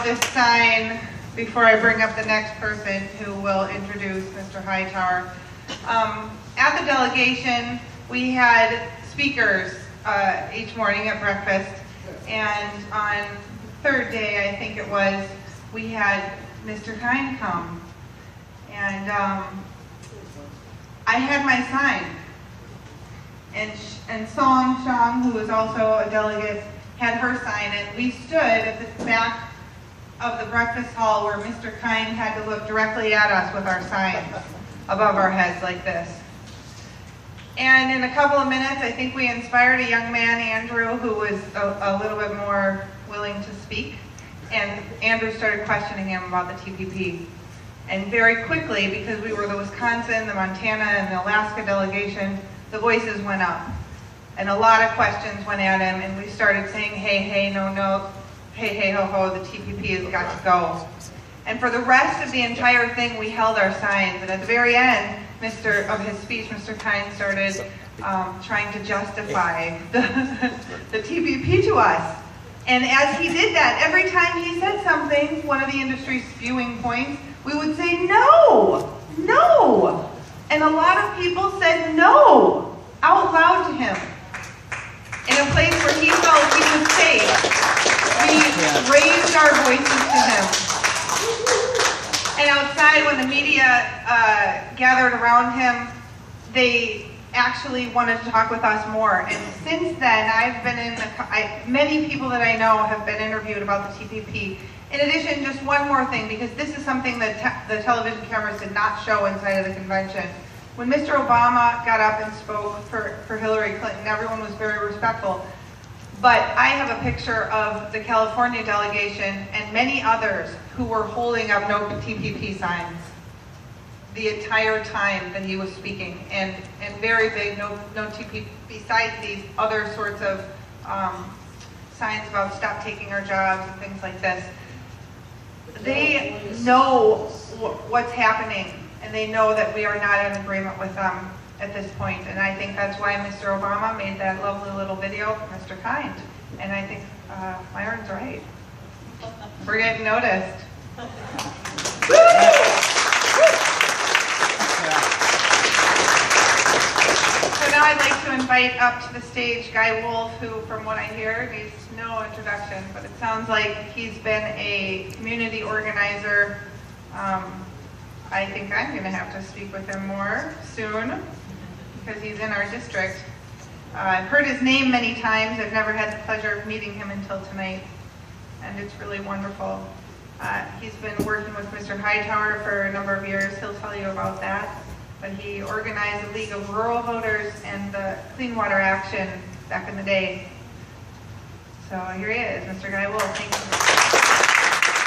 this sign before I bring up the next person who will introduce Mr. Hightower. At the delegation, we had speakers each morning at breakfast, and on third day, I think it was, we had Mr. Kind come, and I had my sign, and Song Shang, who was also a delegate, had her sign, and we stood at the back of the breakfast hall where Mr. Kind had to look directly at us with our signs above our heads like this. And in a couple of minutes, I think we inspired a young man, Andrew, who was a little bit more willing to speak. And Andrew started questioning him about the TPP. And very quickly, because we were the Wisconsin, the Montana, and the Alaska delegation, the voices went up. And a lot of questions went at him, and we started saying, hey, hey, no, no, hey, hey, ho, ho, the TPP has got to go. And for the rest of the entire thing, we held our signs. And at the very end of his speech, Mr. Kind started trying to justify the TPP to us. And as he did that, every time he said something, one of the industry's spewing points, we would say, no, no. And a lot of people said no out loud to him. In a place where he felt he was safe, we raised our voices to him. And outside, when the media gathered around him, they actually wanted to talk with us more. And since then, I've been in, many people that I know have been interviewed about the TPP. In addition, just one more thing, because this is something that the television cameras did not show inside of the convention. When Mr. Obama got up and spoke for Hillary Clinton, everyone was very respectful. But I have a picture of the California delegation and many others who were holding up no TPP signs the entire time that he was speaking, and very big no TPP, besides these other sorts of signs about stop taking our jobs and things like this. They know what's happening, and they know that we are not in agreement with them at this point. And I think that's why Mr. Obama made that lovely little video for Mr. Kind. And I think Myron's right. We're getting noticed. So now I'd like to invite up to the stage Guy Wolf, who, from what I hear, needs no introduction, but it sounds like he's been a community organizer. I think I'm going to have to speak with him more soon, because he's in our district. I've heard his name many times. I've never had the pleasure of meeting him until tonight, and it's really wonderful. He's been working with Mr. Hightower for a number of years. He'll tell you about that. But he organized the League of Rural Voters and the Clean Water Action back in the day. So here he is, Mr. Guy Wolf. Thank you.